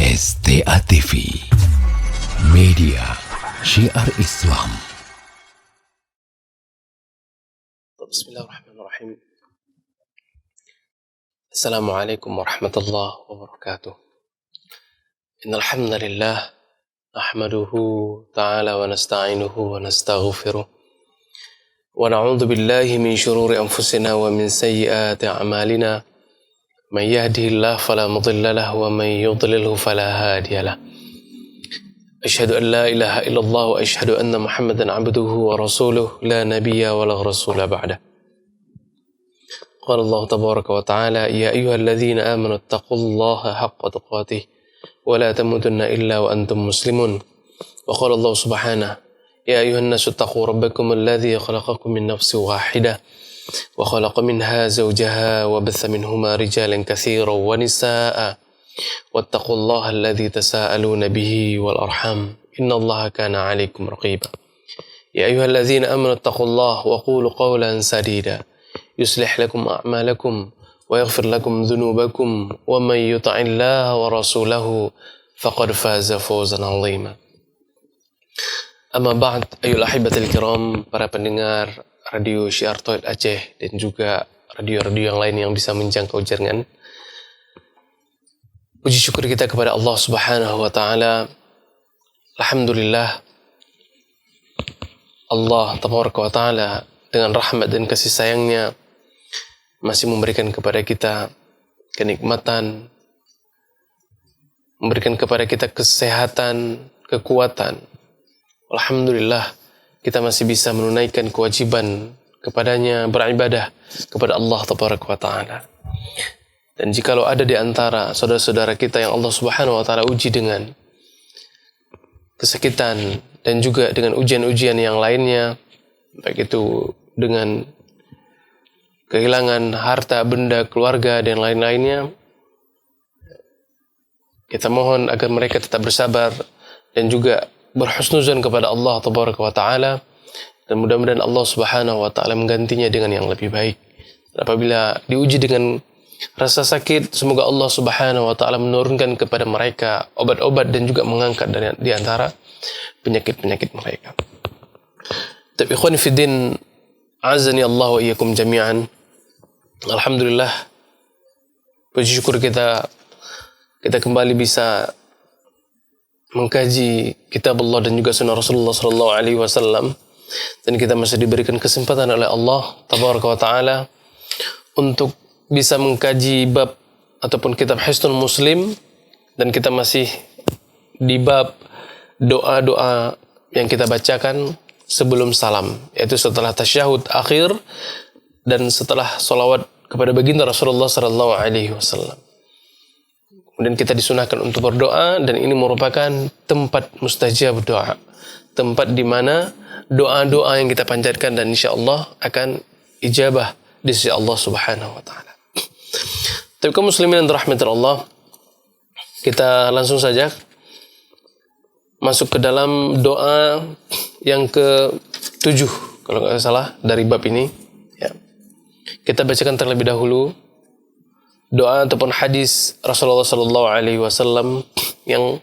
STA TV, media syiar Islam. Bismillahirrahmanirrahim. Assalamualaikum warahmatullahi wabarakatuh. Innal hamdalillah nahmaduhu ta'ala wa nasta'inuhu wa nastaghfiruh. Wa na'udzu billahi min shururi anfusina wa min sayyiati a'malina. Man yahdihillahu fala mudilla lahu wa man yudlilhu fala hadiya lahu. Asyhadu an la ilaha illallah wa asyhadu anna Muhammadan 'abduhu wa rasuluh la nabiyya wa la rasula ba'da. Qala Allah tabaraka wa ta'ala ya ayyuhalladzina amanu taqullaha haqqa tuqatih wa la tamutunna illa wa antum muslimun. Wa qala Allah subhanahu ya ayyuhan nasu taqu rabbakum alladzi khalaqakum min nafsin wahidah wa khalaqa minha zawjaha wa batha minhuma rijalan katsiran wa nisaa'a wattaqullaha alladzi tasaaluna bihi wal arham innallaha kana 'alaikum raqiba. Ya ayyuhalladzina amanu taqullaha wa qulu qawlan sadida yuslih lakum a'malakum wa yaghfir lakum dhunubakum wa may yuti'illaha wa rasulahu faqad faza fawzan 'azima. Amma ba'd, ayyuhal ahibatul kiram, para pendengar radio Syiar Tauhid Aceh dan juga radio-radio yang lain yang bisa menjangkau jaringan. Puji syukur kita kepada Allah Subhanahu wa taala. Alhamdulillah, Allah tabaraka wa taala dengan rahmat dan kasih sayangnya masih memberikan kepada kita kenikmatan, memberikan kepada kita kesehatan, kekuatan. Alhamdulillah, kita masih bisa menunaikan kewajiban kepadanya, beribadah kepada Allah tabaraka wa taala. Dan jikalau ada di antara saudara-saudara kita yang Allah Subhanahu wa taala uji dengan kesakitan dan juga dengan ujian-ujian yang lainnya, baik itu dengan kehilangan harta, benda, keluarga dan lain-lainnya, kita mohon agar mereka tetap bersabar dan juga berhusnuzan kepada Allah tabaraka wa taala, dan mudah-mudahan Allah Subhanahu wa taala menggantinya dengan yang lebih baik. Dan apabila diuji dengan rasa sakit, semoga Allah Subhanahu wa taala menurunkan kepada mereka obat-obat dan juga mengangkat dari di antara penyakit-penyakit mereka. Tapi ikhwani fi din, azani Allah wa iyyakum jami'an. Alhamdulillah, puji syukur kita kembali bisa mengkaji kitab Allah dan juga sunnah Rasulullah sallallahu alaihi wasallam, dan kita masih diberikan kesempatan oleh Allah tabaraka wa taala untuk bisa mengkaji bab ataupun kitab Hisnul Muslim, dan kita masih di bab doa-doa yang kita bacakan sebelum salam, yaitu setelah tasyahud akhir dan setelah salawat kepada baginda Rasulullah sallallahu alaihi wasallam. Kemudian kita disunahkan untuk berdoa, dan ini merupakan tempat mustajab doa, tempat di mana doa-doa yang kita panjatkan dan insyaallah akan ijabah di sisi Allah Subhanahu wa taala. Tapi kaum muslimin yang dirahmati Allah, kita langsung saja masuk ke dalam doa yang ke-7 kalau nggak salah dari bab ini. Ya. Kita bacakan terlebih dahulu doa ataupun hadis Rasulullah sallallahu alaihi wasallam yang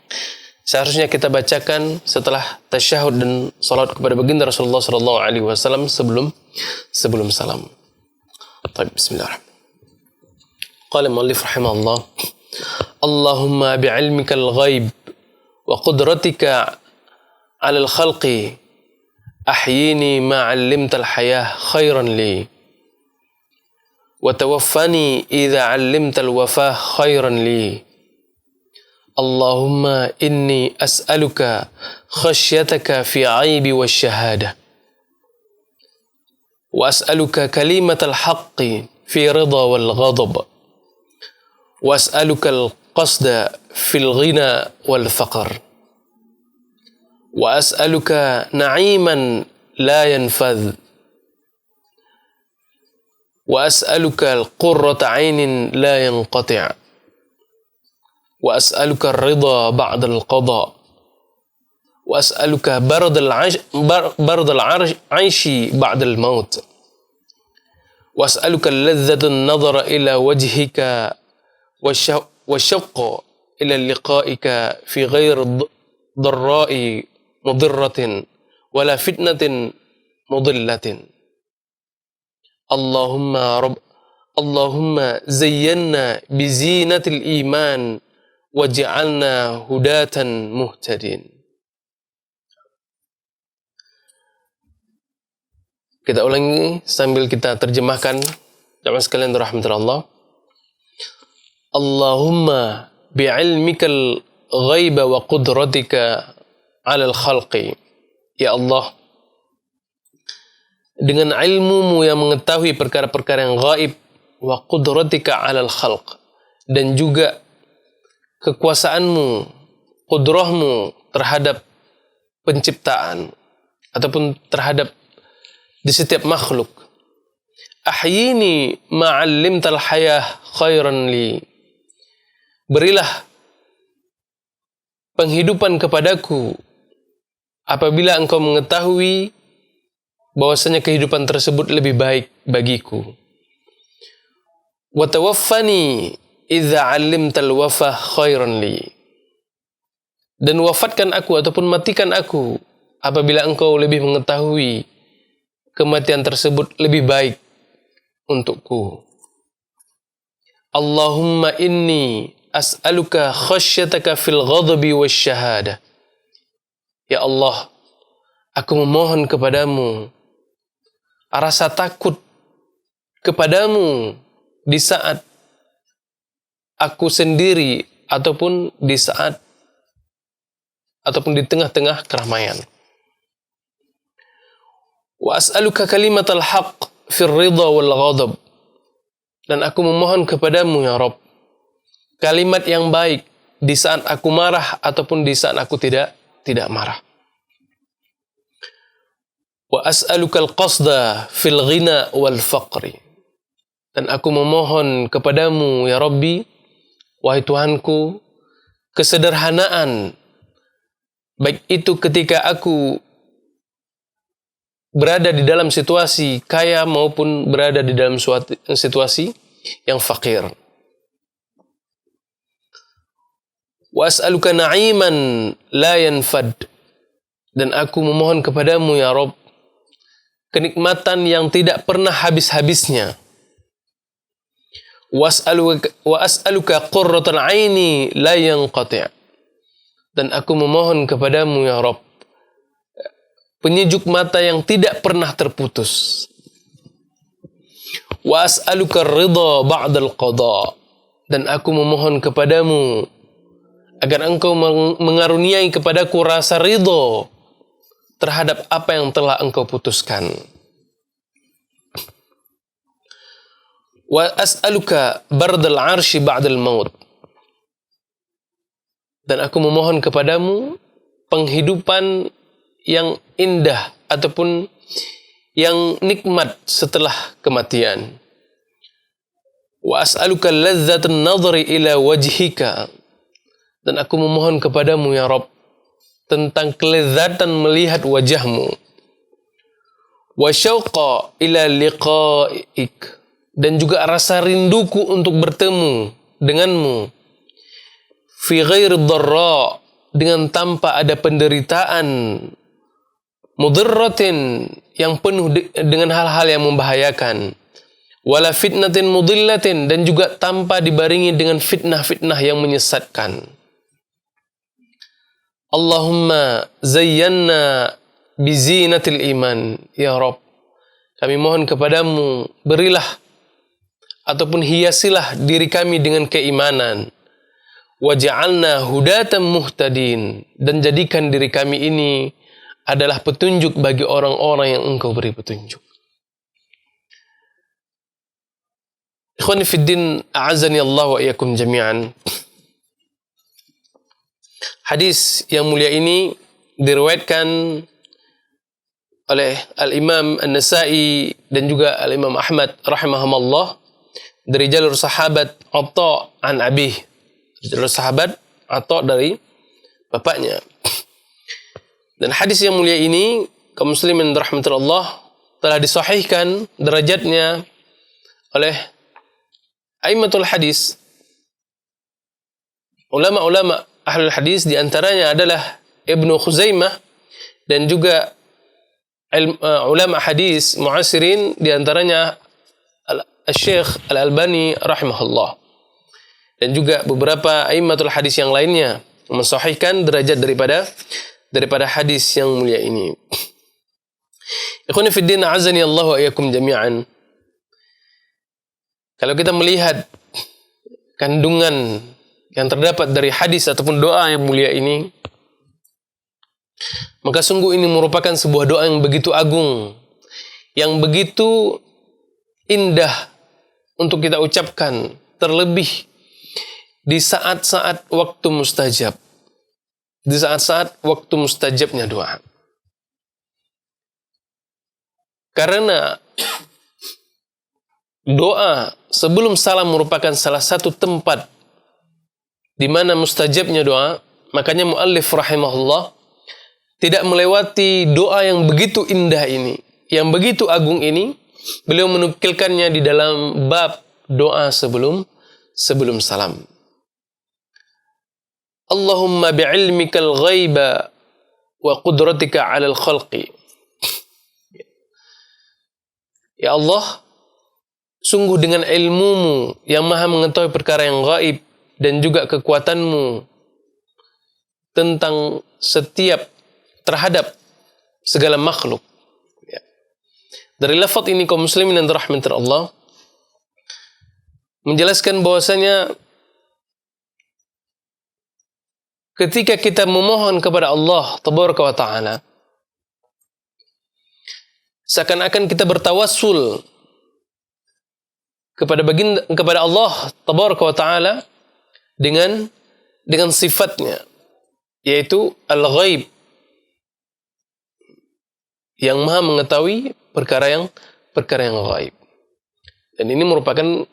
seharusnya kita bacakan setelah tasyahud dan salat kepada baginda Rasulullah sallallahu alaihi wasallam sebelum salam. Baik, bismillahirrahmanirrahim. Qala al-muallif rahimahullah, Allahumma bi'ilmika al-ghaib wa qudratika 'ala al-khalqi ahyini ma 'allamta al-hayah khairan li wa tawaffani idza 'allamta al-wafah khairan li. Allahumma inni as'aluka khasyataka fi 'aibi wash-shahadah wa as'aluka kalimatal haqqi fi ridha wal ghadab wa as'aluka al-qasda fil ghina wal faqr wa as'aluka na'iman la yanfadh wa as'aluka al-qurrata 'ainin la yanqati' wa as'aluka ar-ridha ba'da al-qada' wa as'aluka barad al-'aishi ba'da al-maut wa as'aluka al-ladhdhata an-nadhara ila wajhika wa syaqqa ila liqa'ika fi ghairi dharra'i mudirratin wala fitnatin mudillatin. Allahumma zayyana bizinatil iman waj'alna hudatan muhtadin. Kita ulangi sambil kita terjemahkan. Jamaah sekalian rahmatullah Allah. Allahumma bi'ilmikal ghaiba wa qudratika 'alal khalqi. Ya Allah, dengan ilmumu yang mengetahui perkara-perkara yang gaib, wa qudratika 'alal khalq, dan juga kekuasaanmu, qudrahmu terhadap penciptaan ataupun terhadap di setiap makhluk. Ahyini ma'allimtal hayah khairan li. Berilah penghidupan kepadaku apabila engkau mengetahui bahwasanya kehidupan tersebut lebih baik bagiku. Wa tawaffani idza 'allimtal wafa khairan li. Dan wafatkan aku ataupun matikan aku apabila engkau lebih mengetahui kematian tersebut lebih baik untukku. Allahumma inni as'aluka khasyataka fil ghadabi wasyahada. Ya Allah, aku memohon kepadamu rasa takut kepadamu di saat aku sendiri ataupun di saat ataupun di tengah-tengah keramaian. Wa as'aluka kalimatal haqq fir ridha wal ghadab. Dan aku memohon kepadamu ya Rabb kalimat yang baik di saat aku marah ataupun di saat aku tidak marah. Wa as'aluka al-qasda fil ghina wal faqri. Dan aku memohon kepadamu ya Rabbi, wahai Tuhanku, kesederhanaan, baik itu ketika aku berada di dalam situasi kaya maupun berada di dalam situasi yang fakir. Wa as'aluka na'iman la yanfad. Dan aku memohon kepadamu ya Rabb kenikmatan yang tidak pernah habis-habisnya. Wa as'aluka qurratal 'aini la yanqati'. Dan aku memohon kepadamu ya Rabb penyejuk mata yang tidak pernah terputus. Wa as'aluka ridha ba'dal qada. Dan aku memohon kepadamu agar engkau mengaruniai kepadaku rasa ridha terhadap apa yang telah engkau putuskan. Wa as'aluka bardal 'arsy ba'dal maut. Dan aku memohon kepadamu penghidupan yang indah ataupun yang nikmat setelah kematian. Wa as'aluka ladzatan nadhri ila wajhika. Dan aku memohon kepadamu ya Rabb tentang kelezatan melihat wajahmu. Wa syauqa ila liqa'ik. Dan juga rasa rinduku untuk bertemu denganmu. Fi ghairi dharra, dengan tanpa ada penderitaan, mudirratin, yang penuh dengan hal-hal yang membahayakan, wala fitnatin mudillatin, dan juga tanpa dibaringi dengan fitnah-fitnah yang menyesatkan. Allahumma zayyana bizinatil iman. Ya Rabb, kami mohon kepadamu, berilah ataupun hiasilah diri kami dengan keimanan. Waj'alna hudatan muhtadin. Dan jadikan diri kami ini adalah petunjuk bagi orang-orang yang engkau beri petunjuk. Ikhwani fiddin, a'azani Allah wa iyyakum jami'an. Hadis yang mulia ini diriwayatkan oleh Al-Imam An-Nasa'i dan juga Al-Imam Ahmad rahimahumullah dari jalur sahabat Atha an Abih, jalur sahabat Atha dari bapaknya. Dan hadis yang mulia ini, kaum muslimin rahmatullah, telah disahihkan derajatnya oleh Aimatul Hadis, ulama-ulama ahlul hadis di antaranya adalah Ibnu Khuzaimah dan juga ulama hadis muasirin di antaranya Syekh Al-Albani rahimahullah dan juga beberapa a'immatul hadis yang lainnya mensahihkan derajat daripada hadis yang mulia ini. Ikhwani fid din, a'azzani Allah wa iyyakum jami'an. Kalau kita melihat kandungan yang terdapat dari hadis ataupun doa yang mulia ini, maka sungguh ini merupakan sebuah doa yang begitu agung, yang begitu indah untuk kita ucapkan, terlebih di saat-saat waktu mustajab. Di saat-saat waktu mustajabnya doa. Karena doa sebelum salam merupakan salah satu tempat di mana mustajabnya doa, makanya muallif rahimahullah tidak melewati doa yang begitu indah ini, yang begitu agung ini, beliau menukilkannya di dalam bab doa sebelum salam. Allahumma bi'ilmikal ghaiba wa qudratika 'alal khalqi. Ya Allah, sungguh dengan ilmumu yang maha mengetahui perkara yang gaib dan juga kekuatanmu tentang terhadap segala makhluk. Ya. Dari lafaz ini kaum muslimin yang dirahmati Allah menjelaskan bahwasanya ketika kita memohon kepada Allah tabaraka wa taala, seakan-akan kita bertawassul kepada Allah tabaraka wa taala dengan sifatnya, yaitu al-ghaib, yang maha mengetahui perkara yang ghaib. Dan ini merupakan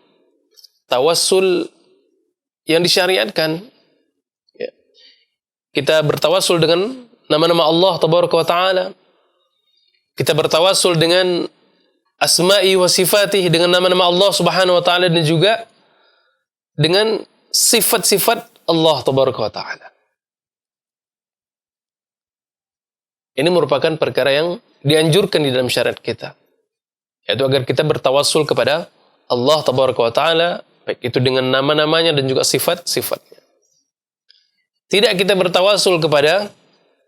tawassul yang disyariatkan. Ya. Kita bertawassul dengan nama-nama Allah tabaraka wa taala. Kita bertawassul dengan asma'i wa sifatih, dengan nama-nama Allah subhanahu wa ta'ala, dan juga dengan sifat-sifat Allah tabaraka wa ta'ala. Ini merupakan perkara yang dianjurkan di dalam syariat kita, yaitu agar kita bertawassul kepada Allah tabaraka wa ta'ala, baik itu dengan nama-namanya dan juga sifat-sifatnya. Tidak kita bertawassul kepada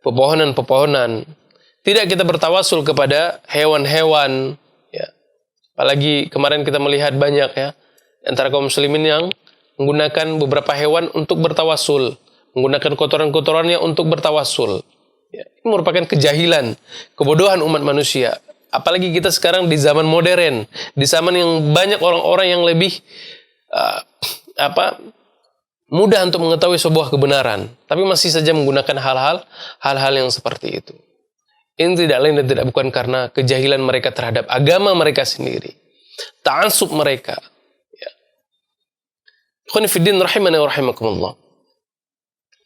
pepohonan-pepohonan, tidak kita bertawassul kepada hewan-hewan, ya. Apalagi kemarin kita melihat banyak ya antara kaum muslimin yang menggunakan beberapa hewan untuk bertawassul, menggunakan kotoran-kotorannya untuk bertawassul. Ya. Ini merupakan kejahilan, kebodohan umat manusia. Apalagi kita sekarang di zaman modern, di zaman yang banyak orang-orang yang lebih mudah untuk mengetahui sebuah kebenaran, tapi masih saja menggunakan hal-hal yang seperti itu. Ini tidak lain dan tidak bukan karena kejahilan mereka terhadap agama mereka sendiri, ta'assub mereka. Ya. Ikhwan fiddin rahimani wa rahimakumullah.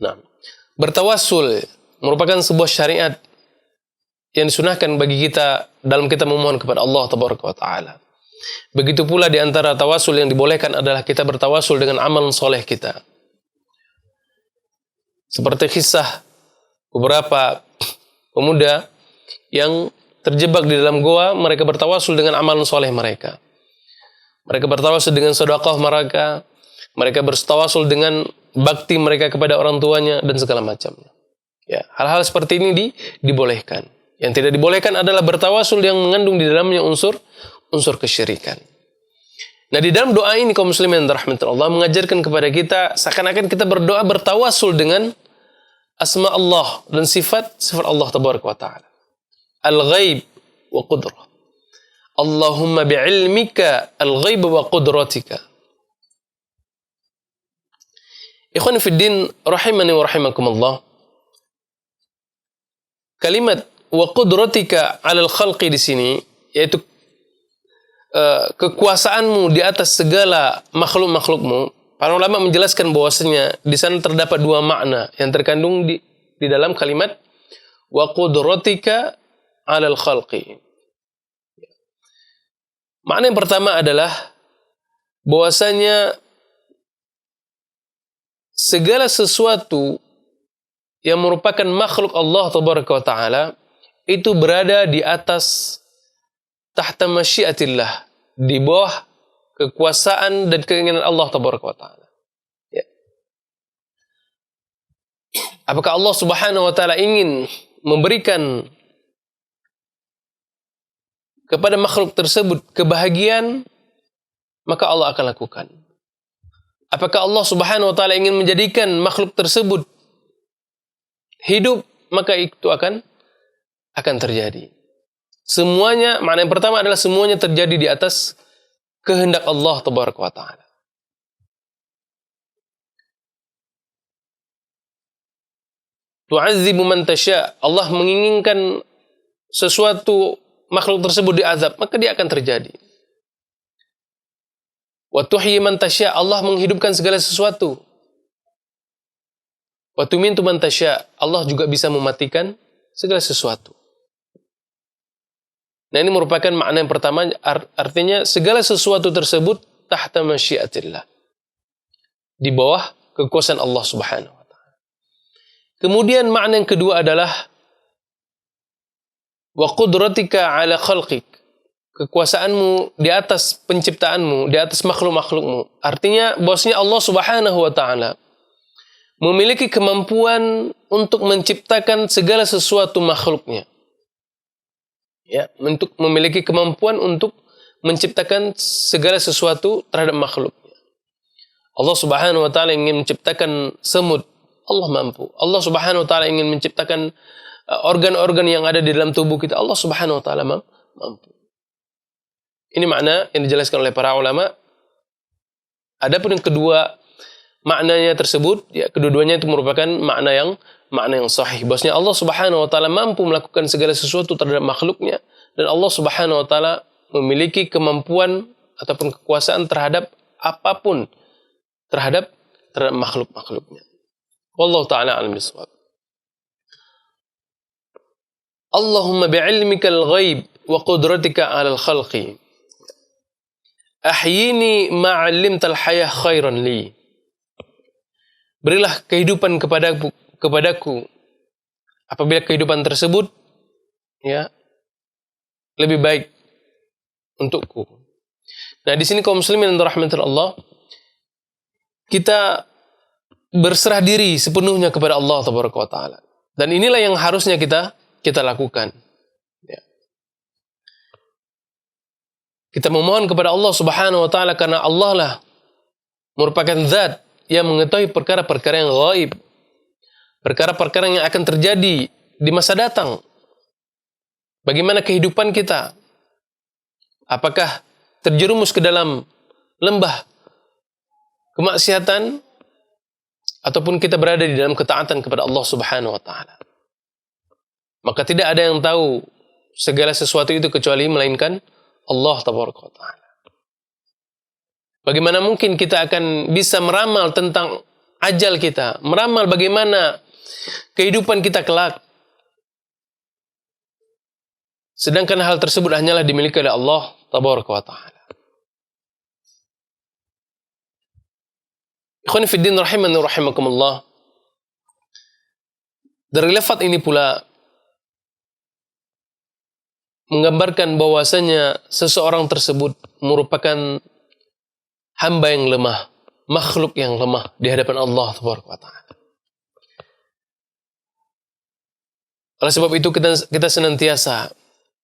Nah, bertawassul merupakan sebuah syariat yang disunahkan bagi kita dalam kita memohon kepada Allah tabaraka wa taala. Begitu pula di antara tawassul yang dibolehkan adalah kita bertawassul dengan amal soleh kita. Seperti kisah beberapa pemuda yang terjebak di dalam goa, mereka bertawassul dengan amalan soleh mereka. Mereka bertawassul dengan sedekah mereka. Mereka bertawassul dengan bakti mereka kepada orang tuanya dan segala macamnya. Ya, hal-hal seperti ini dibolehkan. Yang tidak dibolehkan adalah bertawassul yang mengandung di dalamnya unsur kesyirikan. Nah, di dalam doa ini kaum muslimin rahmatullah Allah mengajarkan kepada kita seakan-akan kita berdoa bertawassul dengan asma Allah dan sifat Allah tabaraka wa taala. Al-ghaib wa qudrah. Allahumma bi'ilmika al-ghaib wa qudratika. Ikhwan fiddin rahimani wa rahimakumullah. Kalimat wa qudratika 'alal khalqi di sini yaitu kekuasaanmu di atas segala makhluk-makhlukmu. Para ulama menjelaskan bahwasanya di sana terdapat dua makna yang terkandung di dalam kalimat wa qudratika 'alal khalqi. Makna yang pertama adalah bahwasanya segala sesuatu yang merupakan makhluk Allah tabaraka wa taala itu berada di atas tahta masyiatillah, di bawah kekuasaan dan keinginan Allah tabaraka wa taala. Ya. Apakah Allah Subhanahu wa taala ingin memberikan kepada makhluk tersebut kebahagiaan, maka Allah akan lakukan. Apakah Allah Subhanahu wa taala ingin menjadikan makhluk tersebut hidup, maka itu akan terjadi. Semuanya, makna yang pertama adalah semuanya terjadi di atas kehendak Allah tabaraka wa taala. Tu'adzibu man tasya, Allah menginginkan sesuatu makhluk tersebut diazab, maka dia akan terjadi. Wa tuhyi man tasya, Allah menghidupkan segala sesuatu. Wa tumitu man tasya, Allah juga bisa mematikan segala sesuatu. Nah, ini merupakan makna yang pertama, artinya segala sesuatu tersebut tahta masyiatillah, di bawah kekuasaan Allah Subhanahu wa taala. Kemudian makna yang kedua adalah wa qudratika ala khalqik, kekuasaanmu di atas penciptaanmu, di atas makhluk-makhlukmu. Artinya bahwasanya Allah Subhanahu wa taala memiliki kemampuan untuk menciptakan segala sesuatu makhluknya. Ya, untuk memiliki kemampuan untuk menciptakan segala sesuatu terhadap makhluknya. Allah Subhanahu wa taala ingin menciptakan semut, Allah mampu. Allah Subhanahu wa taala ingin menciptakan organ-organ yang ada di dalam tubuh kita, Allah Subhanahu wa taala mampu. Ini makna yang dijelaskan oleh para ulama. Adapun yang kedua, maknanya tersebut, ya, kedua-duanya itu merupakan makna yang sahih. Bahwasanya Allah Subhanahu wa taala mampu melakukan segala sesuatu terhadap makhluknya, dan Allah Subhanahu wa taala memiliki kemampuan ataupun kekuasaan terhadap apapun, terhadap makhluk-makhluknya. Wallahu taala a'lam bishawab. Allahumma bi'ilmikal ghaib wa qudratika 'alal khalqi ahyini ma 'allamtal hayah khairan li. Berilah kehidupan kepadaku apabila kehidupan tersebut, ya, lebih baik untukku. Nah, di sini kaum muslimin yang dirahmati Allah, kita berserah diri sepenuhnya kepada Allah tabaraka wa taala. Dan inilah yang harusnya kita lakukan. Ya. Kita memohon kepada Allah Subhanahu wa taala karena Allah lah merupakan zat yang mengetahui perkara-perkara yang gaib, perkara-perkara yang akan terjadi di masa datang. Bagaimana kehidupan kita? Apakah terjerumus ke dalam lembah kemaksiatan ataupun kita berada di dalam ketaatan kepada Allah Subhanahu wa taala? Maka tidak ada yang tahu segala sesuatu itu kecuali melainkan Allah tabaraka wa taala. Bagaimana mungkin kita akan bisa meramal tentang ajal kita, meramal bagaimana kehidupan kita kelak, sedangkan hal tersebut hanyalah dimiliki oleh Allah tabaraka wa taala. Ikhwani fi din rahimani rahimakumullah. Dari lafaz ini pula menggambarkan bahwasanya seseorang tersebut merupakan hamba yang lemah, makhluk yang lemah di hadapan Allah Subhanahu wa taala. Oleh sebab itu kita senantiasa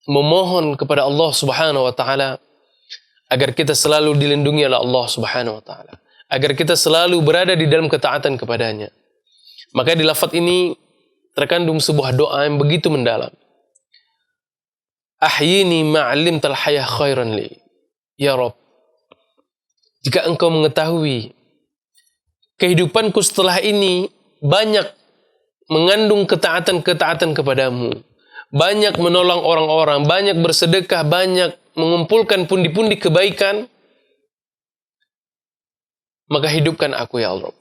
memohon kepada Allah Subhanahu wa taala agar kita selalu dilindungi oleh Allah Subhanahu wa taala, agar kita selalu berada di dalam ketaatan kepadanya. Maka di lafaz ini terkandung sebuah doa yang begitu mendalam. Ahyini ma'alimtal hayah khairan li. Ya Rabb, jika engkau mengetahui kehidupanku setelah ini banyak mengandung ketaatan-ketaatan kepadamu, banyak menolong orang-orang, banyak bersedekah, banyak mengumpulkan pundi-pundi kebaikan, maka hidupkan aku ya Allah.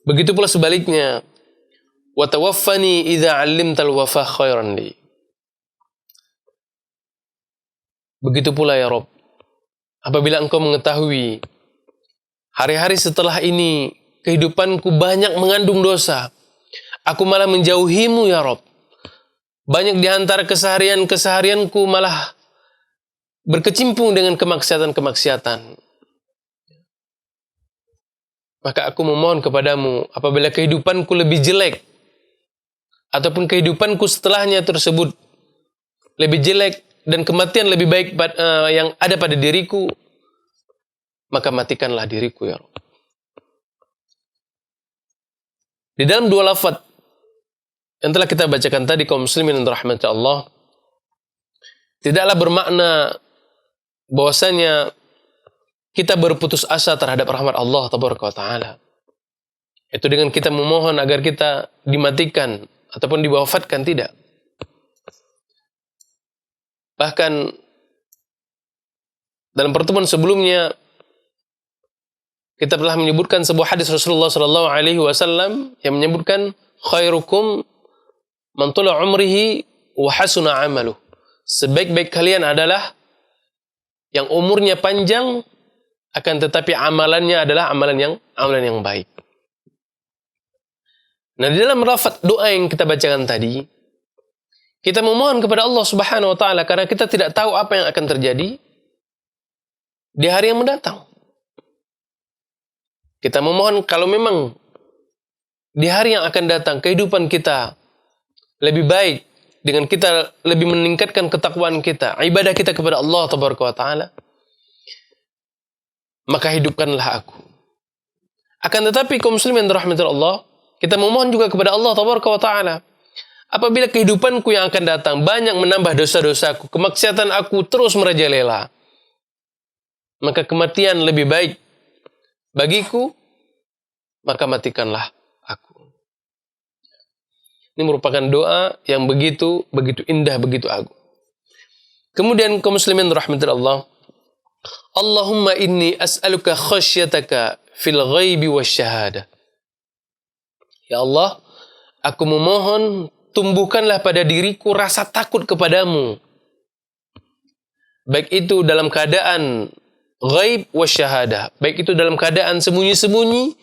Begitu pula sebaliknya, wa tawaffani idza 'allimtal wafa khairan li. Begitu pula ya Rabb, apabila engkau mengetahui hari-hari setelah ini kehidupanku banyak mengandung dosa, aku malah menjauhimu ya Rabb. Banyak di antara keseharianku malah berkecimpung dengan kemaksiatan-kemaksiatan. Maka aku memohon kepadamu, apabila kehidupanku lebih jelek, ataupun kehidupanku setelahnya tersebut lebih jelek, dan kematian lebih baik yang ada pada diriku, maka matikanlah diriku ya Rabb. Di dalam dua lafaz yang telah kita bacakan tadi, kaum muslimin yang dirahmati Allah, tidaklah bermakna bahwasanya kita berputus asa terhadap rahmat Allah tabaraka wa taala. Itu dengan kita memohon agar kita dimatikan ataupun diwafatkan, tidak. Bahkan dalam pertemuan sebelumnya kita telah menyebutkan sebuah hadis Rasulullah sallallahu alaihi wasallam yang menyebutkan khairukum man tula umrihi wa hasuna amaluh. Sebaik-baik kalian adalah yang umurnya panjang akan tetapi amalannya adalah amalan yang baik. Nah, di dalam lafaz doa yang kita bacakan tadi, kita memohon kepada Allah Subhanahu wa taala karena kita tidak tahu apa yang akan terjadi di hari yang mendatang. Kita memohon kalau memang di hari yang akan datang kehidupan kita lebih baik dengan kita lebih meningkatkan ketakwaan kita, ibadah kita kepada Allah Tabaraka wa taala, maka hidupkanlah aku. Akan tetapi kaum muslimin rahmatul Allah, kita memohon juga kepada Allah Tabaraka wa taala, apabila kehidupanku yang akan datang banyak menambah dosa-dosaku, kemaksiatan aku terus merajalela, maka kematian lebih baik bagiku, maka matikanlah aku. Ini merupakan doa yang begitu indah, begitu agung. Kemudian kaum muslimin rahmatul Allah, Allahumma inni as'aluka khasyataka fil ghaibi wasyahadah. Ya Allah, aku memohon tumbuhkanlah pada diriku rasa takut kepadamu. Baik itu dalam keadaan ghaib wasyahadah, baik itu dalam keadaan sembunyi-sembunyi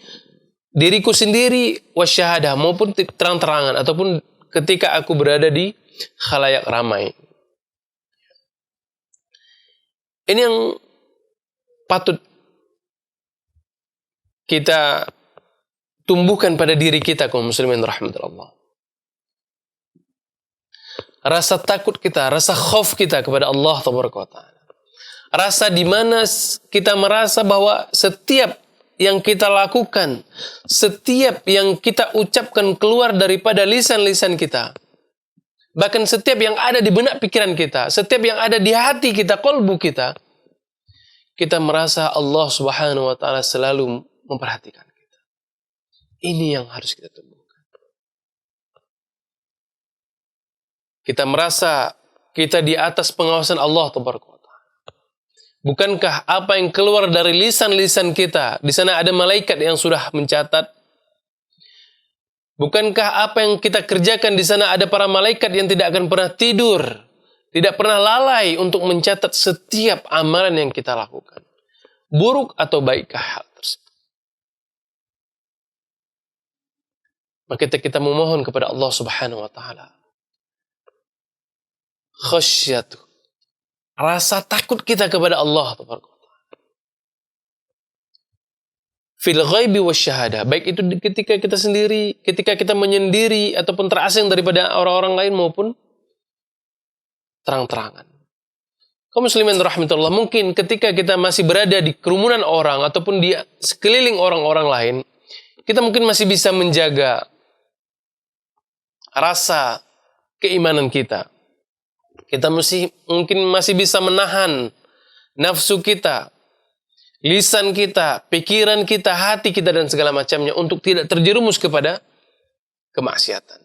diriku sendiri wasyahadah, maupun terang-terangan ataupun ketika aku berada di khalayak ramai. Ini yang patut kita tumbuhkan pada diri kita kaum muslimin rahmatullah. Rasa takut kita, rasa khauf kita kepada Allah tabaraka wa taala. Rasa di mana kita merasa bahwa setiap yang kita lakukan, setiap yang kita ucapkan keluar daripada lisan-lisan kita, bahkan setiap yang ada di benak pikiran kita, setiap yang ada di hati kita, kolbu kita, kita merasa Allah Subhanahu wa taala selalu memperhatikan kita. Ini yang harus kita tumbuhkan. Kita merasa kita di atas pengawasan Allah tabaraka wa taala. Bukankah apa yang keluar dari lisan-lisan kita, di sana ada malaikat yang sudah mencatat? Bukankah apa yang kita kerjakan di sana ada para malaikat yang tidak akan pernah tidur, tidak pernah lalai untuk mencatat setiap amalan yang kita lakukan, buruk atau baikkah hal tersebut? Maka kita memohon kepada Allah Subhanahu wa taala khasyatu, rasa takut kita kepada Allah fil ghaibi wasyahadah, baik itu ketika kita sendiri, ketika kita menyendiri ataupun terasing daripada orang-orang lain maupun terang-terangan. Kaum muslimin rahmatullah, mungkin ketika kita masih berada di kerumunan orang ataupun di sekeliling orang-orang lain, kita mungkin masih bisa menjaga rasa keimanan kita. Kita mungkin masih bisa menahan nafsu kita, lisan kita, pikiran kita, hati kita, dan segala macamnya untuk tidak terjerumus kepada kemaksiatan.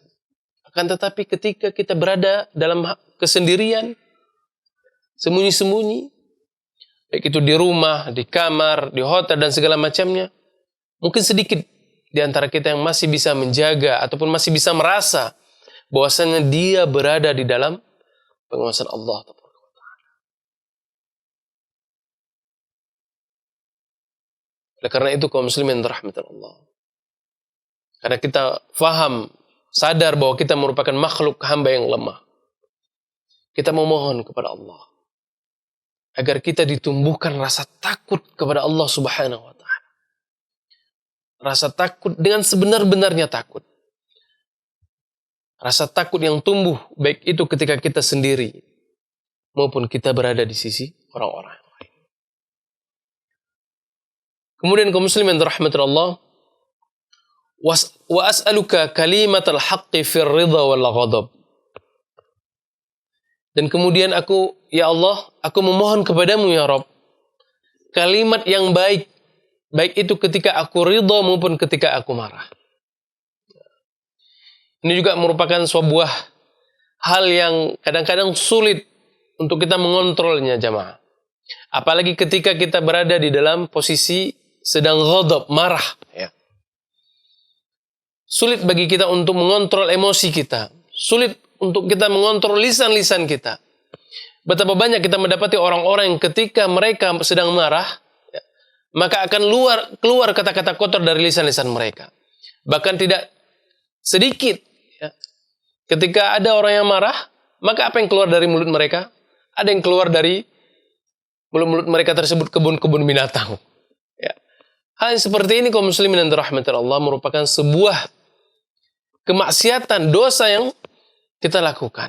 Akan tetapi ketika kita berada dalam kesendirian, sembunyi-sembunyi, baik itu di rumah, di kamar, di hotel, dan segala macamnya, mungkin sedikit di antara kita yang masih bisa menjaga ataupun masih bisa merasa bahwasanya dia berada di dalam pengawasan Allah. Oleh karena itu kaum muslimin rahmatan Allah. Karena kita faham, sadar bahwa kita merupakan makhluk hamba yang lemah. Kita memohon kepada Allah agar kita ditumbuhkan rasa takut kepada Allah Subhanahu wa taala. Rasa takut dengan sebenar-benarnya takut. Rasa takut yang tumbuh baik itu ketika kita sendiri maupun kita berada di sisi orang-orang lain. Kemudian kaum muslimin rahmatullah, wa as'aluka kalimatal haqqi fir ridha wal ghadab. Dan kemudian aku, ya Allah, aku memohon kepadamu ya Rabb, kalimat yang baik, baik itu ketika aku ridha maupun ketika aku marah. Ini juga merupakan sebuah hal yang kadang-kadang sulit untuk kita mengontrolnya, jamaah. Apalagi ketika kita berada di dalam posisi sedang ghadab, marah. Ya. Sulit bagi kita untuk mengontrol emosi kita. Sulit untuk kita mengontrol lisan-lisan kita. Betapa banyak kita mendapati orang-orang yang ketika mereka sedang marah, ya, maka akan keluar kata-kata kotor dari lisan-lisan mereka. Bahkan tidak sedikit. Ya. Ketika ada orang yang marah, maka apa yang keluar dari mulut mereka? Ada yang keluar dari mulut-mulut mereka tersebut kebun-kebun binatang. Ya. Hal yang seperti ini kaum muslimin yang dirahmati Allah merupakan sebuah kemaksiatan, dosa yang kita lakukan.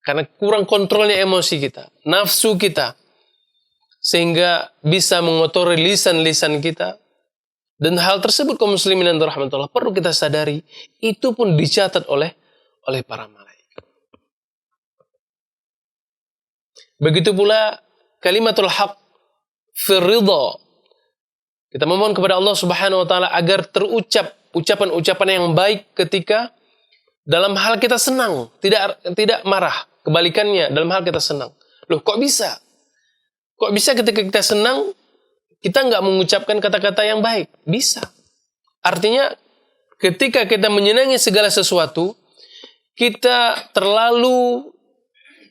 Karena kurang kontrolnya emosi kita, nafsu kita, sehingga bisa mengotori lisan-lisan kita. Dan hal tersebut kaum muslimin yang dirahmati Allah perlu kita sadari, itu pun dicatat oleh para malaikat. Begitu pula kalimatul haq fir ridha. Kita memohon kepada Allah Subhanahu wa taala agar terucap ucapan-ucapan yang baik ketika dalam hal kita senang, tidak marah. Kebalikannya, dalam hal kita senang. Loh, kok bisa? Kok bisa ketika kita senang kita nggak mengucapkan kata-kata yang baik? Bisa. Artinya ketika kita menyenangi segala sesuatu, kita terlalu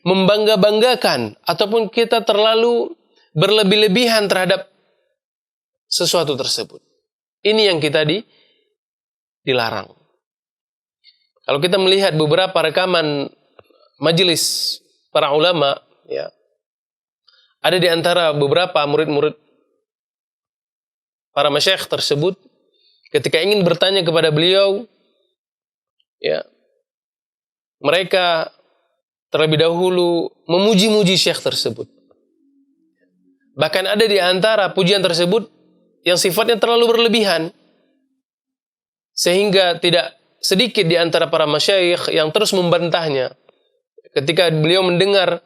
membangga-banggakan ataupun kita terlalu berlebih-lebihan terhadap sesuatu tersebut. Ini yang kita dilarang. Kalau kita melihat beberapa rekaman majelis para ulama, ya, ada di antara beberapa murid-murid para masyayikh tersebut ketika ingin bertanya kepada beliau, ya, mereka terlebih dahulu memuji-muji syekh tersebut. Bahkan ada di antara pujian tersebut yang sifatnya terlalu berlebihan, sehingga tidak sedikit di antara para masyayikh yang terus membantahnya. Ketika beliau mendengar,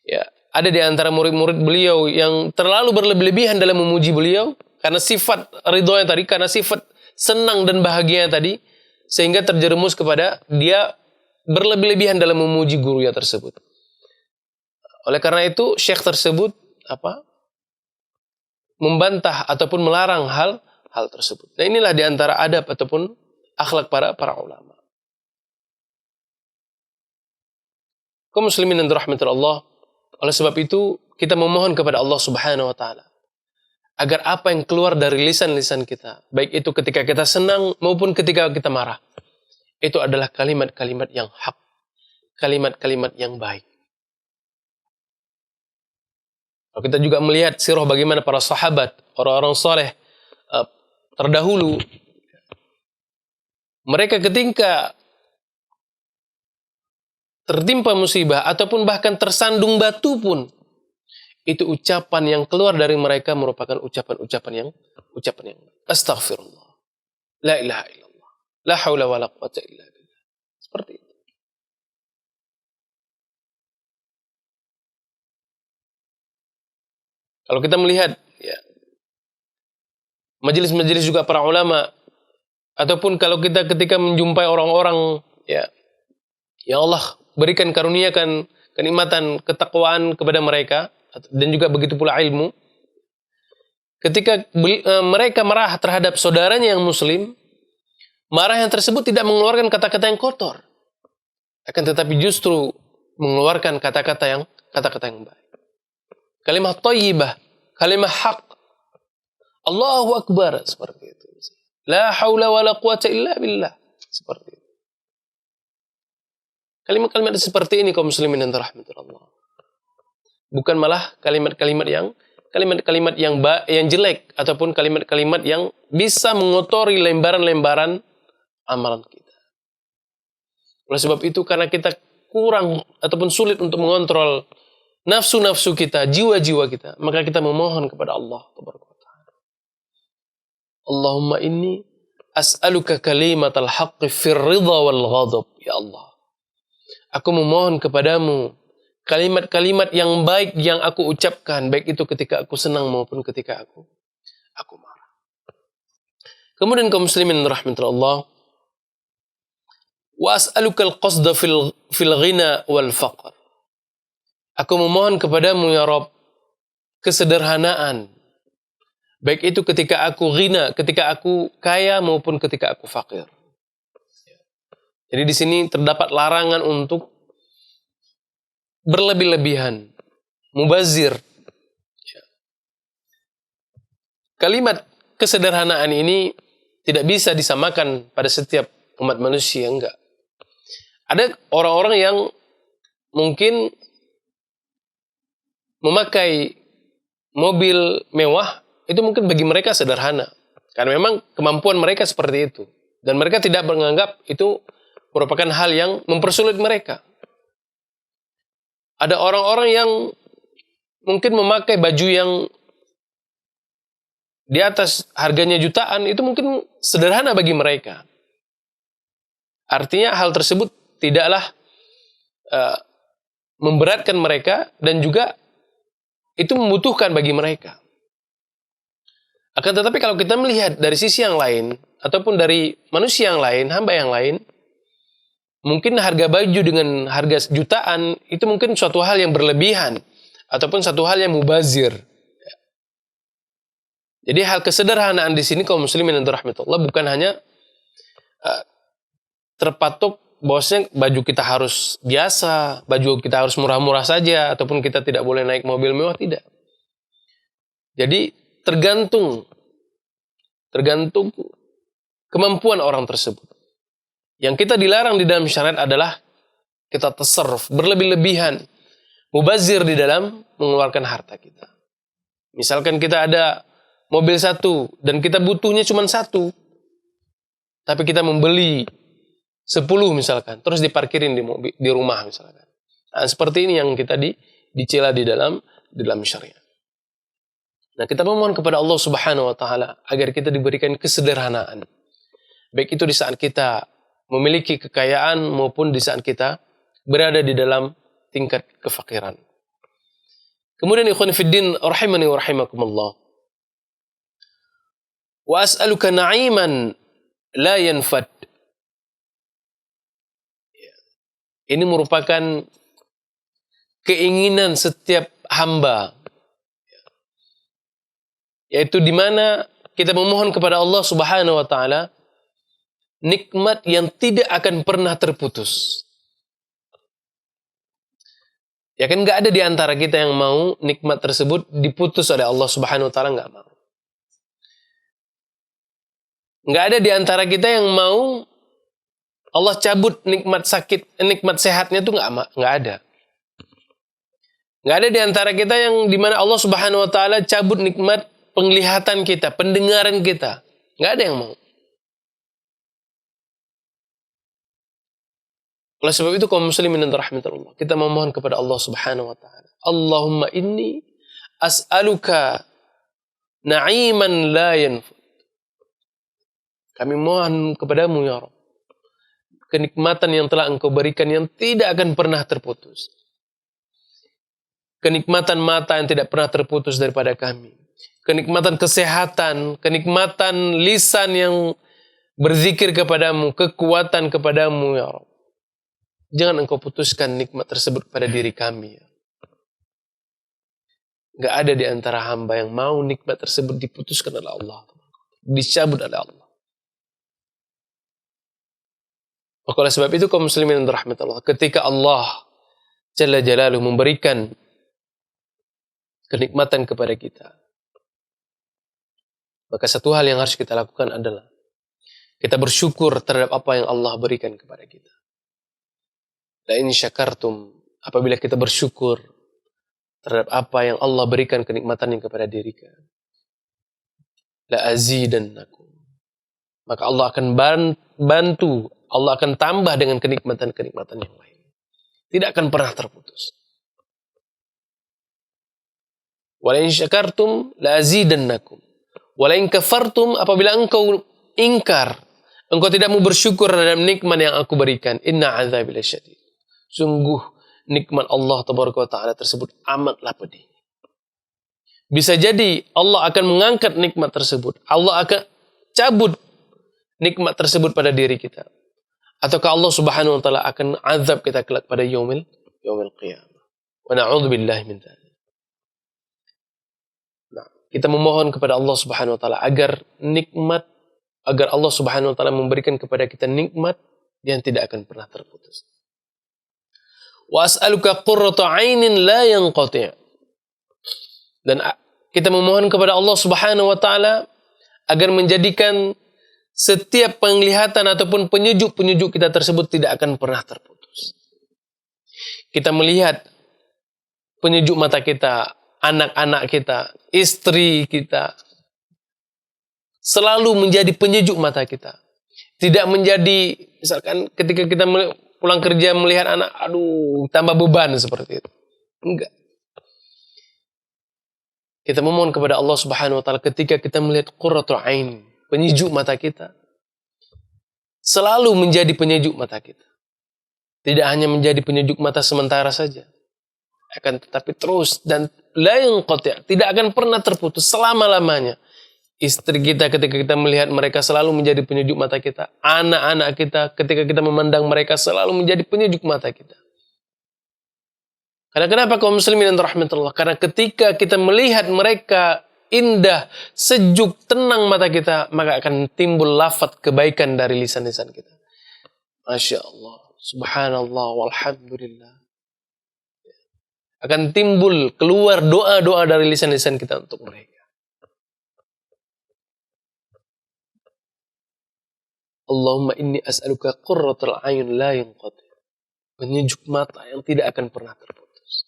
ya, ada di antara murid-murid beliau yang terlalu berlebihan dalam memuji beliau, karena sifat ridhonya tadi, karena sifat senang dan bahagianya tadi, sehingga terjerumus kepada dia berlebihan dalam memuji gurunya tersebut. Oleh karena itu, syekh tersebut membantah ataupun melarang hal tersebut. Nah, inilah di antara adab ataupun akhlak para ulama. Kaum muslimin yang dirahmati Allah, oleh sebab itu kita memohon kepada Allah Subhanahu wa taala agar apa yang keluar dari lisan-lisan kita, baik itu ketika kita senang maupun ketika kita marah, itu adalah kalimat-kalimat yang hak, kalimat-kalimat yang baik. Kalau kita juga melihat sirah bagaimana para sahabat, orang-orang saleh terdahulu, mereka ketika tertimpa musibah ataupun bahkan tersandung batu pun, itu ucapan yang keluar dari mereka merupakan ucapan yang astaghfirullah, la ilaha illallah, la haula wala quwwata illa billah. Seperti itu. Kalau kita melihat, ya, majelis-majelis juga para ulama, ataupun kalau kita ketika menjumpai orang-orang, ya Allah berikan karuniakan kenikmatan ketakwaan kepada mereka, dan juga begitu pula ilmu. Ketika mereka marah terhadap saudaranya yang muslim, marah yang tersebut tidak mengeluarkan kata-kata yang kotor, akan tetapi justru mengeluarkan kata-kata yang baik. Kalimat thayyibah, kalimat hak. Allahu Akbar, seperti itu. La haula wa la quwata illa billah, seperti itu. Kalimat-kalimat seperti ini kaum muslimin yang dirahmati Allah. Bukan malah kalimat-kalimat yang jelek ataupun kalimat-kalimat yang bisa mengotori lembaran-lembaran amalan kita. Oleh sebab itu, karena kita kurang ataupun sulit untuk mengontrol nafsu-nafsu kita, jiwa-jiwa kita, maka kita memohon kepada Allah Taala. Allahumma inni as'aluka kalimatal haqqi fir ridha wal ghadab. Ya Allah, aku memohon kepadamu kalimat-kalimat yang baik yang aku ucapkan, baik itu ketika aku senang maupun ketika aku marah. Kemudian kaum muslimin rahmatullah Allah, wa as'aluka al-qasda fil ghina wal faqr. Aku memohon kepadamu ya Rabb kesederhanaan, baik itu ketika aku ghina, ketika aku kaya maupun ketika aku fakir. Jadi di sini terdapat larangan untuk berlebih-lebihan, mubazir. Kalimat kesederhanaan ini tidak bisa disamakan pada setiap umat manusia, enggak. Ada orang-orang yang mungkin memakai mobil mewah, itu mungkin bagi mereka sederhana. Karena memang kemampuan mereka seperti itu. Dan mereka tidak menganggap itu merupakan hal yang mempersulit mereka. Ada orang-orang yang mungkin memakai baju yang di atas harganya jutaan, itu mungkin sederhana bagi mereka. Artinya hal tersebut tidaklah memberatkan mereka dan juga itu membutuhkan bagi mereka. Akan tetapi kalau kita melihat dari sisi yang lain, ataupun dari manusia yang lain, hamba yang lain, mungkin harga baju dengan harga jutaan itu mungkin suatu hal yang berlebihan ataupun satu hal yang mubazir. Jadi hal kesederhanaan di sini kaum muslimin yang dirahmati Allah bukan hanya terpatok bahwasanya baju kita harus biasa, baju kita harus murah-murah saja ataupun kita tidak boleh naik mobil mewah, tidak. Jadi tergantung kemampuan orang tersebut. Yang kita dilarang di dalam syariat adalah kita tasarruf, berlebih-lebihan, mubazir di dalam mengeluarkan harta kita. Misalkan kita ada mobil satu dan kita butuhnya cuma satu, tapi kita membeli 10 misalkan, terus diparkirin di rumah misalkan. Nah, seperti ini yang kita dicela di dalam syariat. Nah, kita memohon kepada Allah Subhanahu wa taala agar kita diberikan kesederhanaan. Baik itu di saat kita memiliki kekayaan maupun di saat kita berada di dalam tingkat kefakiran. Kemudian ikhwan fiddin rahimani wa rahimakumullah. Wa as'aluka na'iman la yanfad. Ini merupakan keinginan setiap hamba, yaitu di mana kita memohon kepada Allah Subhanahu wa taala nikmat yang tidak akan pernah terputus. Ya kan, nggak ada di antara kita yang mau nikmat tersebut diputus oleh Allah Subhanahu wa taala, nggak mau. Nggak ada di antara kita yang mau Allah cabut nikmat sehatnya itu nggak ada. Nggak ada di antara kita yang dimana Allah Subhanahu wa taala cabut nikmat penglihatan kita, pendengaran kita. Nggak ada yang mau. Oleh sebab itu kaum muslimin dan rahmatullah, kita memohon kepada Allah Subhanahu wa taala. Allahumma inni as'aluka na'iman la yanfud. Kami mohon kepadamu ya Rabb, kenikmatan yang telah Engkau berikan yang tidak akan pernah terputus. Kenikmatan mata yang tidak pernah terputus daripada kami. Kenikmatan kesehatan, kenikmatan lisan yang berzikir kepadamu, kekuatan kepadamu ya Rabb. Jangan Engkau putuskan nikmat tersebut pada diri kami. Gak ada di antara hamba yang mau nikmat tersebut diputuskan oleh Allah, dicabut oleh Allah. Maka oleh sebab itu kaum muslimin yang dirahmati Allah, ketika Allah Jalla Jalaluhu memberikan kenikmatan kepada kita, Maka satu hal yang harus kita lakukan adalah kita bersyukur terhadap apa yang Allah berikan kepada kita. La in syakartum, apabila kita bersyukur terhadap apa yang Allah berikan kenikmatannya kepada diri kita, la azidannakum, maka Allah akan bantu, Allah akan tambah dengan kenikmatan-kenikmatan yang lain. Tidak akan pernah terputus. Wa la in syakartum la azidannakum. Wa la in kafartum, apabila engkau ingkar, engkau tidak mau bersyukur terhadap nikmat yang aku berikan, inna azabi lasyadid. Sungguh nikmat Allah tabaraka wa taala tersebut amatlah pedih. Bisa jadi Allah akan mengangkat nikmat tersebut. Allah akan cabut nikmat tersebut pada diri kita. Ataukah Allah subhanahu wa ta'ala akan azab kita kelak pada yaumil qiyamah. Wa na'udzubillahi min dzalik. Nah, kita memohon kepada Allah subhanahu wa ta'ala agar Allah subhanahu wa ta'ala memberikan kepada kita nikmat yang tidak akan pernah terputus. Wa as'aluka qurrata 'ainin la yanqati'. Dan kita memohon kepada Allah subhanahu wa ta'ala agar menjadikan setiap penglihatan ataupun penyejuk-penyejuk kita tersebut tidak akan pernah terputus. Kita melihat penyejuk mata kita, anak-anak kita, istri kita, selalu menjadi penyejuk mata kita. Tidak menjadi, misalkan ketika kita pulang kerja melihat anak, aduh, tambah beban seperti itu. Enggak. Kita memohon kepada Allah subhanahu wa ta'ala ketika kita melihat qurratul ain, penyejuk mata kita, selalu menjadi penyejuk mata kita. Tidak hanya menjadi penyejuk mata sementara saja, akan tetapi terus dan la yanqati', tidak akan pernah terputus selama-lamanya. Istri kita ketika kita melihat mereka selalu menjadi penyejuk mata kita. Anak-anak kita ketika kita memandang mereka selalu menjadi penyejuk mata kita. Karena kenapa kaum muslimin dan rahmatullah? Karena ketika kita melihat mereka indah, sejuk, tenang mata kita, maka akan timbul lafaz kebaikan dari lisan-lisan kita. Masya Allah, subhanallah, walhamdulillah. Akan timbul, keluar doa-doa dari lisan-lisan kita untuk mereka. Allahumma inni as'aluka qurratul a'yun la yanqati'. Penyejuk mata yang tidak akan pernah terputus.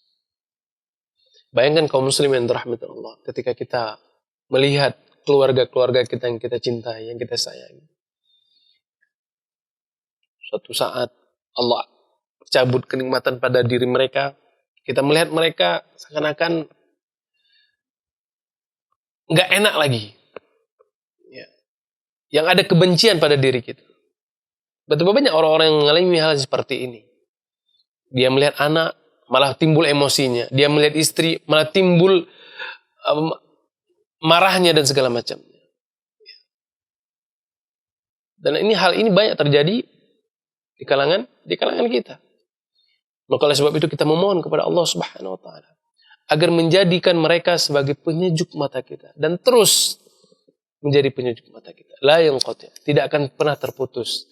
Bayangkan kaum muslimin rahmatan Allah ketika kita melihat keluarga-keluarga kita yang kita cintai, yang kita sayangi. Suatu saat Allah cabut kenikmatan pada diri mereka. Kita melihat mereka seakan-akan nggak enak lagi. Ya. Yang ada kebencian pada diri kita. Betapa banyak orang-orang yang mengalami hal seperti ini. Dia melihat anak, malah timbul emosinya. Dia melihat istri, malah timbul marahnya dan segala macamnya. Dan hal ini banyak terjadi di kalangan kita. Maka oleh sebab itu kita memohon kepada Allah Subhanahu wa taala agar menjadikan mereka sebagai penyejuk mata kita dan terus menjadi penyejuk mata kita. La yanqati', tidak akan pernah terputus.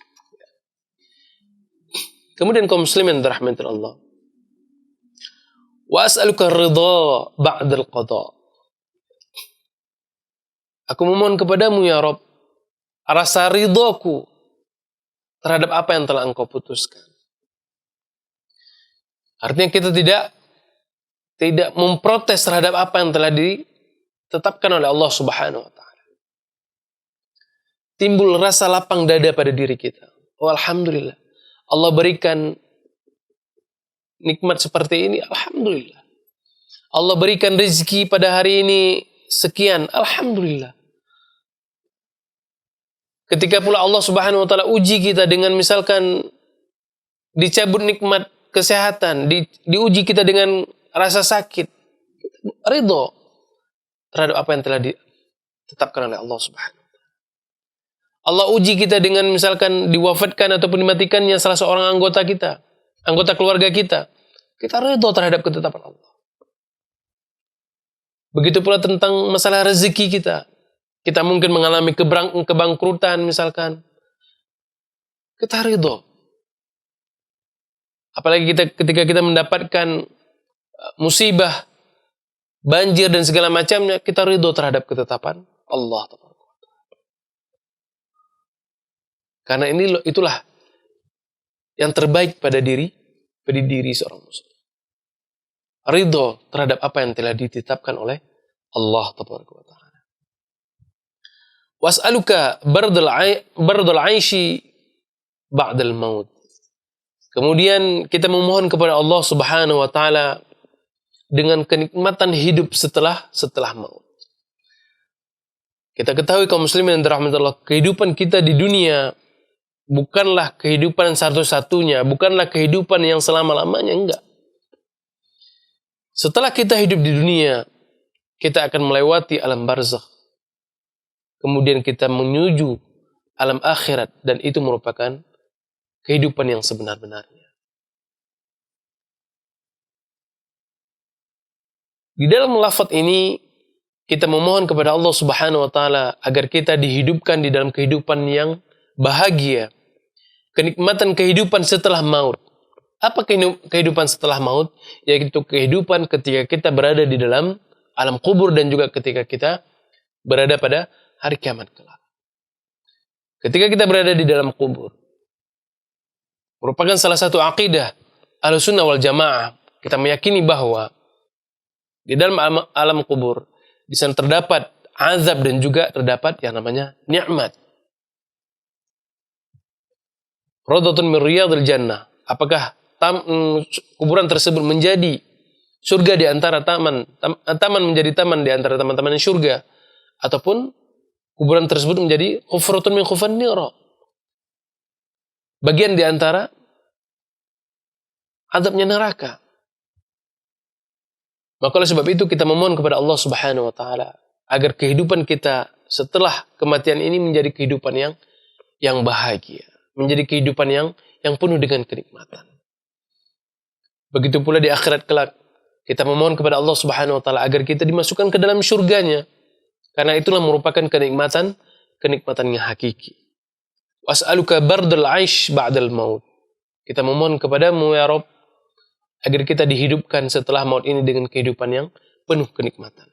Kemudian kaum muslimin rahmatan Allah. Wa as'aluka ridha ba'dal qada. Aku memohon kepadamu ya Rabb rasa ridhaku terhadap apa yang telah Engkau putuskan. Artinya kita tidak memprotes terhadap apa yang telah ditetapkan oleh Allah Subhanahu wa taala. Timbul rasa lapang dada pada diri kita. Oh, alhamdulillah. Allah berikan nikmat seperti ini, alhamdulillah. Allah berikan rezeki pada hari ini sekian, alhamdulillah. Ketika pula Allah Subhanahu wa taala uji kita dengan misalkan dicabut nikmat kesehatan, diuji kita dengan rasa sakit, ridho terhadap apa yang telah ditetapkan oleh Allah Subhanahu wa taala. Allah uji kita dengan misalkan diwafatkan ataupun dimatikannya salah seorang anggota kita, anggota keluarga kita. Kita ridho terhadap ketetapan Allah. Begitu pula tentang masalah rezeki kita. Kita mungkin mengalami kebangkrutan misalkan. Kita ridho. Apalagi ketika kita mendapatkan musibah, banjir dan segala macamnya, kita ridho terhadap ketetapan Allah. Karena itulah yang terbaik pada diri seorang muslim. Ridho terhadap apa yang telah ditetapkan oleh Allah Tabaraka wa Ta'ala. Was'aluka bardul aishi ba'dal maut. Kemudian kita memohon kepada Allah Subhanahu wa Ta'ala dengan kenikmatan hidup setelah maut. Kita ketahui kaum muslimin yang dirahmati Allah, kehidupan kita di dunia bukanlah kehidupan satu-satunya, bukanlah kehidupan yang selama-lamanya, enggak. Setelah kita hidup di dunia, kita akan melewati alam barzakh. Kemudian kita menuju alam akhirat, dan itu merupakan kehidupan yang sebenar-benarnya. Di dalam lafaz ini, kita memohon kepada Allah Subhanahu wa Ta'ala agar kita dihidupkan di dalam kehidupan yang bahagia. Kenikmatan kehidupan setelah maut. Apa kehidupan setelah maut? Yaitu kehidupan ketika kita berada di dalam alam kubur dan juga ketika kita berada pada hari kiamat kelak. Ketika kita berada di dalam kubur, merupakan salah satu akidah Ahlussunnah wal Jamaah. Kita meyakini bahwa di dalam alam kubur, di sana terdapat azab dan juga terdapat yang namanya nikmat. Radhatun min riyadil jannah. Apakah kuburan tersebut menjadi surga di antara taman menjadi taman di antara taman-taman surga, ataupun kuburan tersebut menjadi hufratun min khufan nira, bagian di antara azabnya neraka. Maka oleh sebab itu kita memohon kepada Allah Subhanahu wa Ta'ala agar kehidupan kita setelah kematian ini menjadi kehidupan yang bahagia, menjadi kehidupan yang penuh dengan kenikmatan. Begitu pula di akhirat kelak, kita memohon kepada Allah Subhanahu wa Ta'ala agar kita dimasukkan ke dalam surganya, karena itulah merupakan kenikmatan yang hakiki. Was'aluka bardal aish ba'dal maut. Kita memohon kepadamu ya Rabb agar kita dihidupkan setelah maut ini dengan kehidupan yang penuh kenikmatan.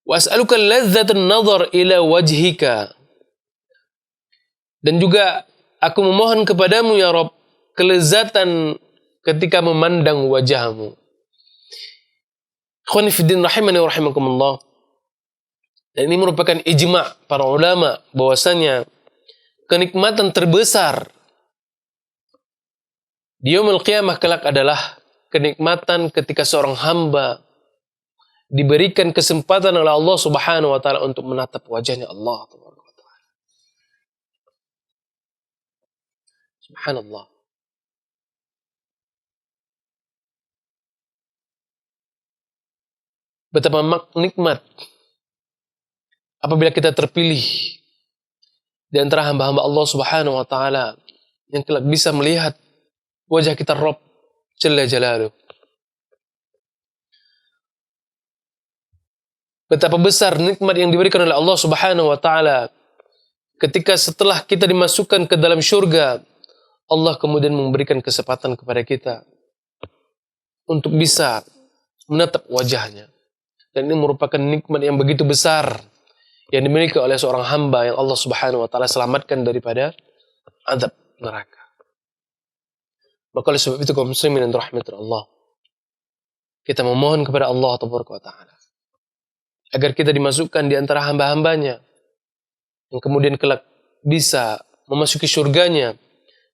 Was'aluka ladzatan nazar ila wajhika. Dan juga aku memohon kepadamu ya Rabb kelezatan ketika memandang wajahmu. Ikhwani fiddin rahimani wa rahimakumullah. Dan ini merupakan ijma' para ulama bahwasanya kenikmatan terbesar di yaumul qiyamah kelak adalah kenikmatan ketika seorang hamba diberikan kesempatan oleh Allah Subhanahu wa Ta'ala untuk menatap wajahnya Allah Taala. Subhanallah. Betapa nikmat apabila kita terpilih di antara hamba-hamba Allah Subhanahu wa Ta'ala yang kelak bisa melihat wajah kita Rabb Jalla Jalaluh. Betapa besar nikmat yang diberikan oleh Allah Subhanahu wa Ta'ala ketika setelah kita dimasukkan ke dalam syurga, Allah kemudian memberikan kesempatan kepada kita untuk bisa menatap wajahnya. Dan ini merupakan nikmat yang begitu besar yang dimiliki oleh seorang hamba yang Allah Subhanahu wa Ta'ala selamatkan daripada azab neraka. Maka oleh sebab itu kaum muslimin yang dirahmati Allah, kita memohon kepada Allah Ta'ala agar kita dimasukkan di antara hamba-hambanya yang kemudian kelak bisa memasuki surganya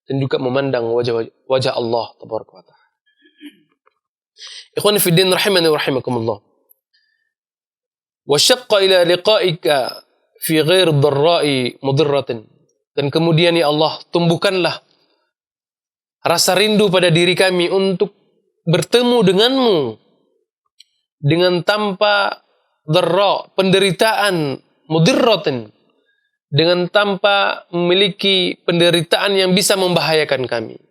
dan juga memandang wajah Allah Ta'ala. Ikhwani fi din rahimani wa rahimakumullah. Wa syaqqa ila liqa'ika fi ghair dharra'i mudirratin. Dan kemudian ya Allah, tumbuhkanlah rasa rindu pada diri kami untuk bertemu denganmu dengan tanpa dharra, penderitaan, mudirratin, dengan tanpa memiliki penderitaan yang bisa membahayakan kami.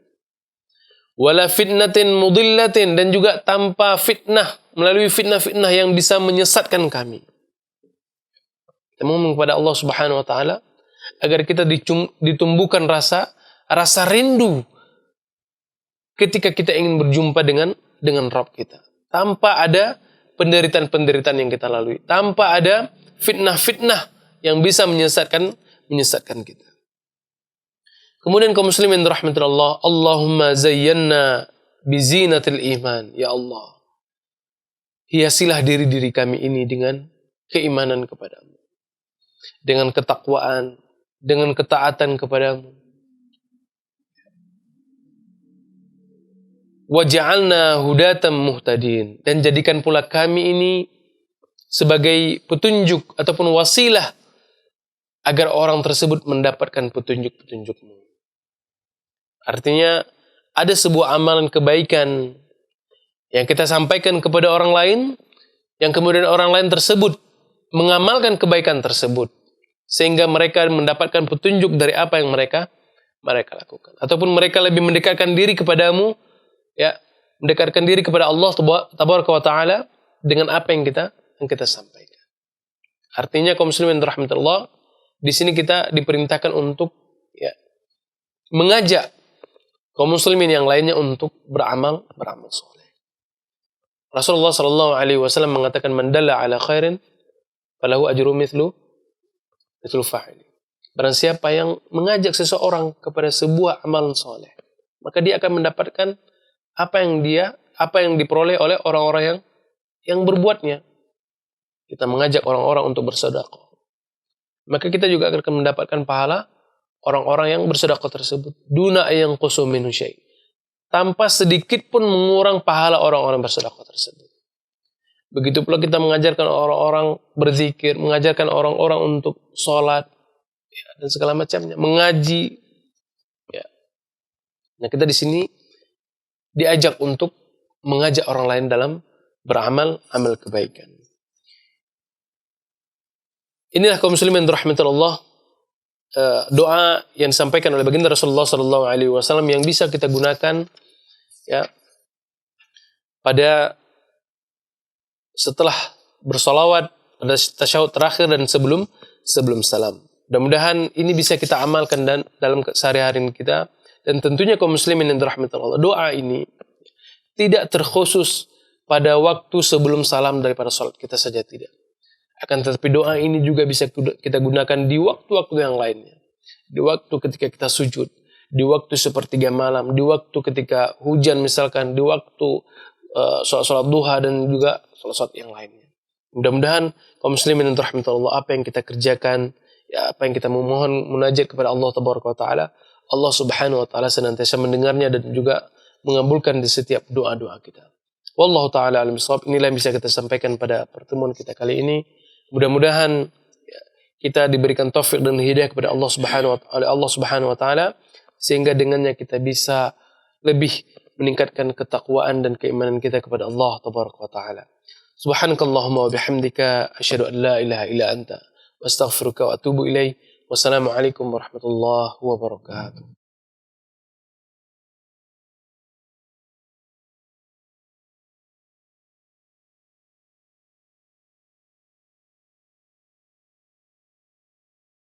Wala fitnatin mudillatin, dan juga tanpa fitnah, melalui fitnah-fitnah yang bisa menyesatkan kami. Kita memohon kepada Allah Subhanahu wa Ta'ala agar kita ditumbuhkan rasa rindu ketika kita ingin berjumpa dengan Rabb kita, tanpa ada penderitaan-penderitaan yang kita lalui, tanpa ada fitnah-fitnah yang bisa menyesatkan kita. Kemudian kaum muslimin rahmatullah, Allahumma zayyanna bizinatil iman. Ya Allah, hiasilah diri-diri kami ini dengan keimanan kepadamu, dengan ketakwaan, dengan ketaatan kepadamu. Waj'alna hudatan muhtadin, dan jadikan pula kami ini sebagai petunjuk ataupun wasilah agar orang tersebut mendapatkan petunjuk-petunjukmu. Artinya ada sebuah amalan kebaikan yang kita sampaikan kepada orang lain, yang kemudian orang lain tersebut mengamalkan kebaikan tersebut sehingga mereka mendapatkan petunjuk dari apa yang mereka lakukan, ataupun mereka lebih mendekatkan diri kepadamu, ya, mendekatkan diri kepada Allah tabaraka wa taala dengan apa yang kita sampaikan. Artinya kaum muslimin rahmatullah, di sini kita diperintahkan untuk, ya, mengajak kaum muslimin yang lainnya untuk beramal soleh. Rasulullah sallallahu alaihi wasallam mengatakan, man dalla ala khairin falahu ajru mithlu fa'ili. Barang siapa yang mengajak seseorang kepada sebuah amalan soleh, maka dia akan mendapatkan apa yang diperoleh oleh orang-orang yang berbuatnya. Kita mengajak orang-orang untuk bersedekah, maka kita juga akan mendapatkan pahala orang-orang yang bersedekah tersebut. Duna yang qusum minhu syai', tanpa sedikit pun mengurang pahala orang-orang bersedekah tersebut. Begitu pula kita mengajarkan orang-orang berzikir, mengajarkan orang-orang untuk sholat, ya, dan segala macamnya, mengaji. Ya. Nah, kita di sini diajak untuk mengajak orang lain dalam beramal amal kebaikan. Inilah kaum muslimin rahmatullah, doa yang disampaikan oleh baginda Rasulullah sallallahu alaihi wasallam yang bisa kita gunakan, ya, pada setelah bersolawat, pada tasyahud terakhir dan sebelum salam. Mudah-mudahan ini bisa kita amalkan dan dalam sehari-hari kita. Dan tentunya kaum muslimin yang dirahmati Allah, doa ini tidak terkhusus pada waktu sebelum salam daripada salat kita saja, tidak. Akan tetapi doa ini juga bisa kita gunakan di waktu-waktu yang lainnya. Di waktu ketika kita sujud, di waktu sepertiga malam, di waktu ketika hujan misalkan, di waktu sholat duha, dan juga sholat yang lainnya. Mudah-mudahan kaum muslimin yang dirahmati Allah, apa yang kita kerjakan, ya, apa yang kita memohon munajat kepada Allah tabaraka wa taala, Allah subhanahu wa taala senantiasa mendengarnya dan juga mengabulkan di setiap doa-doa kita. Wallahu taala alim bissawab. Inilah yang bisa kita sampaikan pada pertemuan kita kali ini. Mudah-mudahan, ya, kita diberikan taufik dan hidayah kepada Allah subhanahu wa taala, sehingga dengannya kita bisa lebih meningkatkan ketakwaan dan keimanan kita kepada Allah tabaraka wa taala. Subhanakallahumma wa bihamdika asyhadu an la ilaha illa anta wa astaghfiruka wa atubu ilaik. Wassalamualaikum warahmatullahi wabarakatuh.